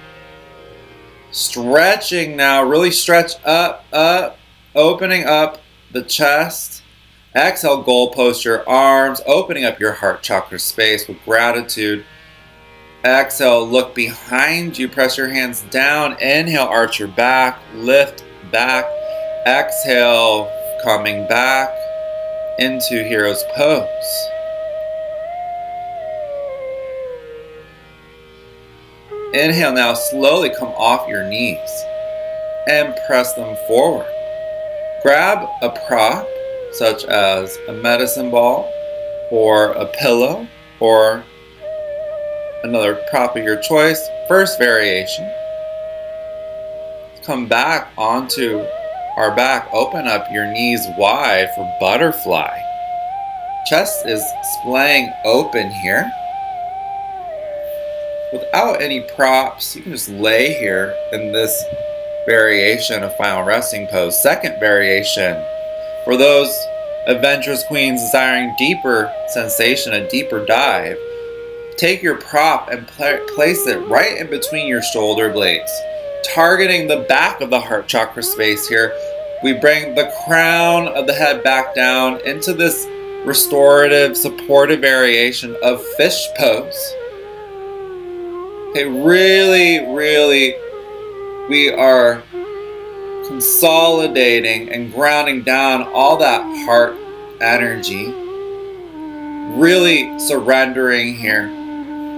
Stretching now, really stretch up, opening up the chest. Exhale, goal post your arms, opening up your heart chakra space with gratitude. Exhale, look behind you, press your hands down. Inhale, arch your back, lift back. Exhale, coming back into Hero's Pose. Inhale now, slowly come off your knees and press them forward. Grab a prop, such as a medicine ball or a pillow or another prop of your choice. First variation. Come back onto our back. Open up your knees wide for butterfly. Chest is splaying open here. Without any props, you can just lay here in this variation of final resting pose. Second variation. For those adventurous queens desiring deeper sensation, a deeper dive, take your prop and place it right in between your shoulder blades, targeting the back of the heart chakra space here. We bring the crown of the head back down into this restorative, supportive variation of fish pose. Okay, really, we are consolidating and grounding down all that heart energy. Really surrendering here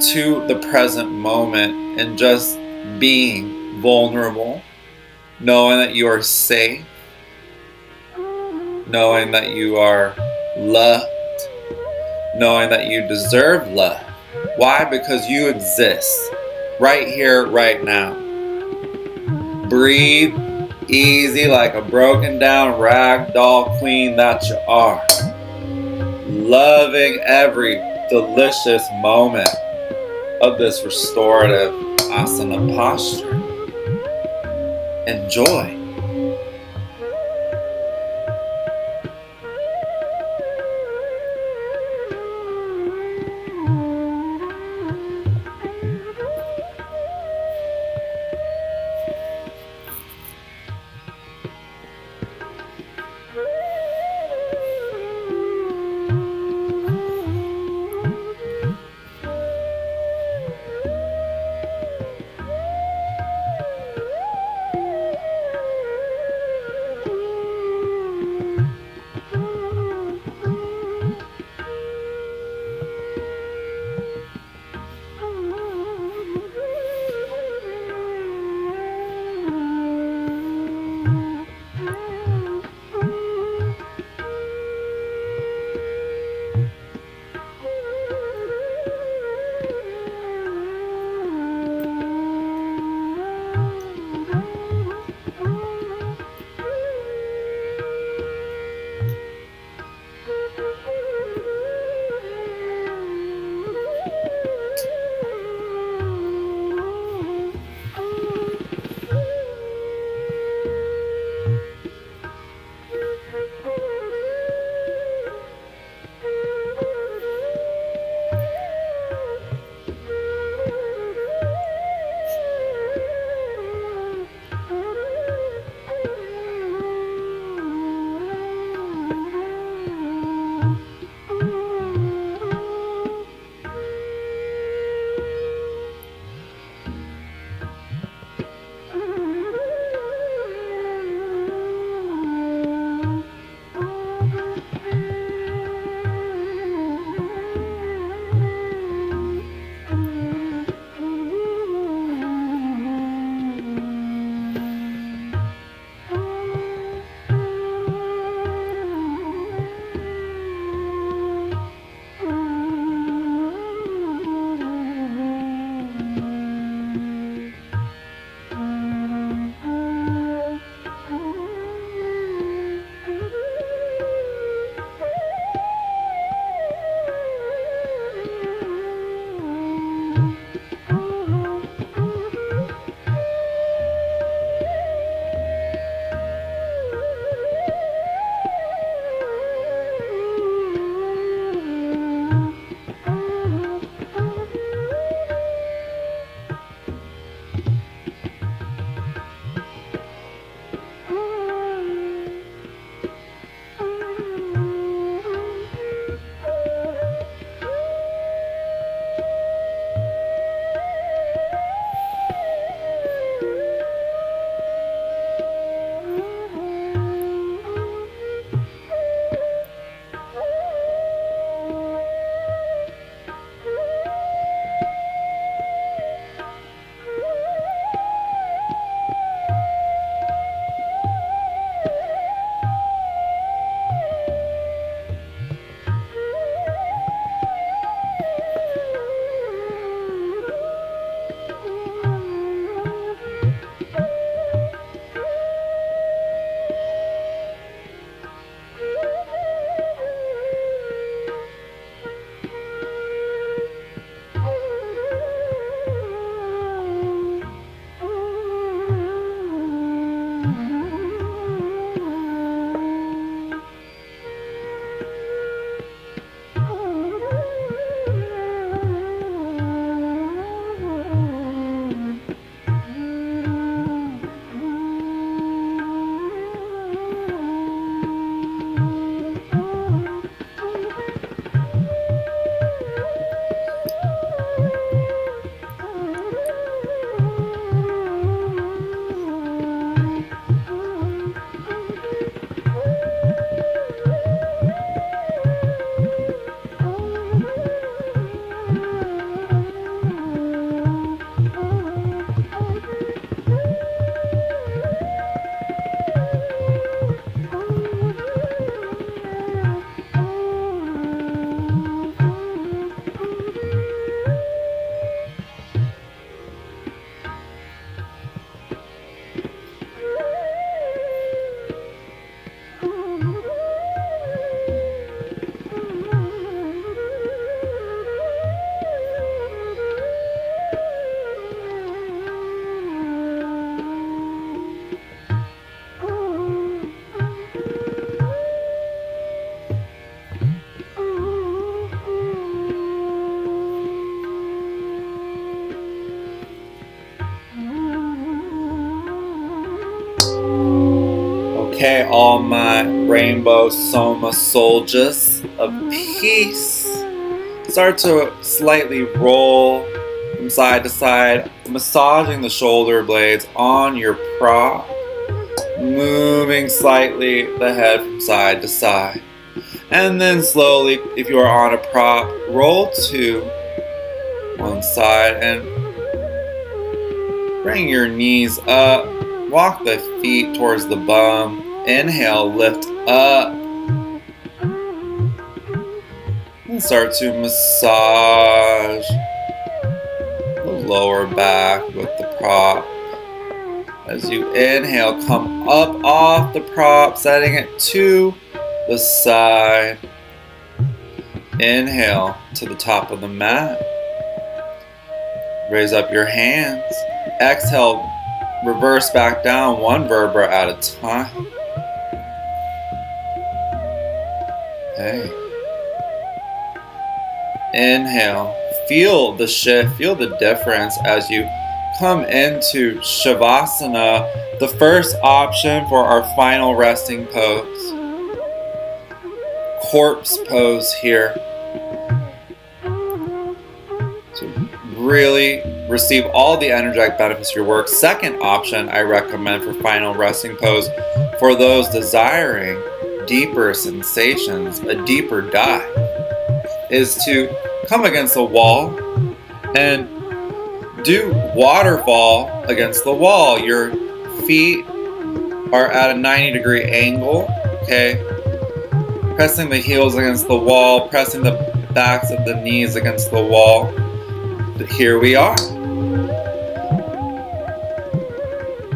to the present moment and just being vulnerable, knowing that you are safe, knowing that you are loved, knowing that you deserve love. Why? Because you exist right here, right now. Breathe easy like a broken down rag doll queen that you are. Loving every delicious moment of this restorative asana posture. Enjoy. Okay, all my rainbow soma soldiers of peace, start to slightly roll from side to side, massaging the shoulder blades on your prop, moving slightly the head from side to side. And then slowly, if you are on a prop, roll to one side and bring your knees up. Walk the feet towards the bum. Inhale, lift up. And start to massage the lower back with the prop. As you inhale, come up off the prop, setting it to the side. Inhale to the top of the mat. Raise up your hands. Exhale, reverse back down one vertebra at a time. Okay. Inhale. Feel the shift, feel the difference as you come into Shavasana, the first option for our final resting pose. Corpse pose here. So really receive all the energetic benefits of your work. Second option I recommend for final resting pose for those desiring deeper sensations, a deeper dive, is to come against the wall and do waterfall against the wall. Your feet are at a 90-degree angle, okay? Pressing the heels against the wall, pressing the backs of the knees against the wall. But here we are.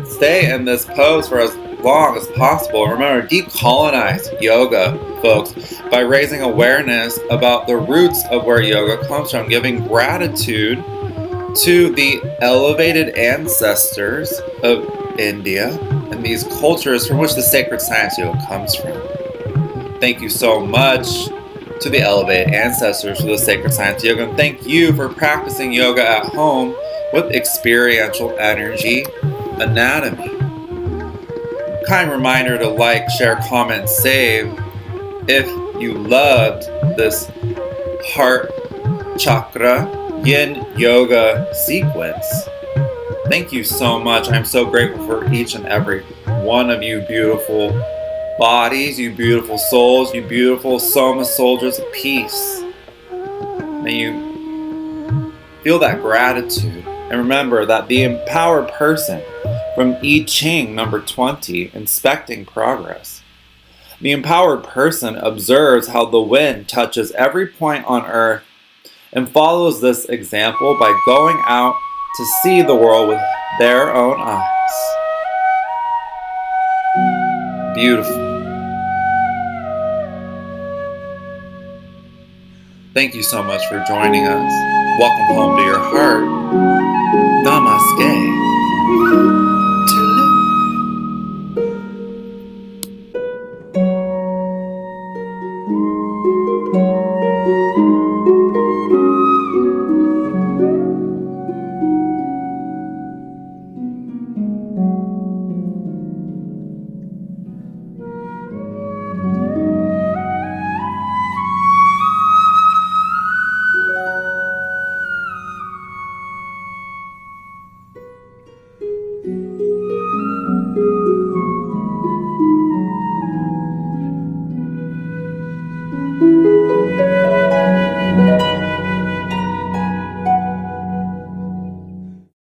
Stay in this pose for as long as possible. Remember, decolonize yoga, folks, by raising awareness about the roots of where yoga comes from, giving gratitude to the elevated ancestors of India and these cultures from which the sacred science yoga comes from. Thank you so much to the elevated ancestors for the sacred science yoga, and thank you for practicing yoga at home with Experiential Energy Anatomy. Kind reminder to like, share, comment, save if you loved this heart chakra yin yoga sequence. Thank you so much. I'm so grateful for each and every one of you beautiful bodies, you beautiful souls, you beautiful Soma soldiers of peace. May you feel that gratitude. And remember that the empowered person from I Ching number 20, Inspecting Progress. The empowered person observes how the wind touches every point on earth and follows this example by going out to see the world with their own eyes. Beautiful. Thank you so much for joining us. Welcome home to your heart. Namaste.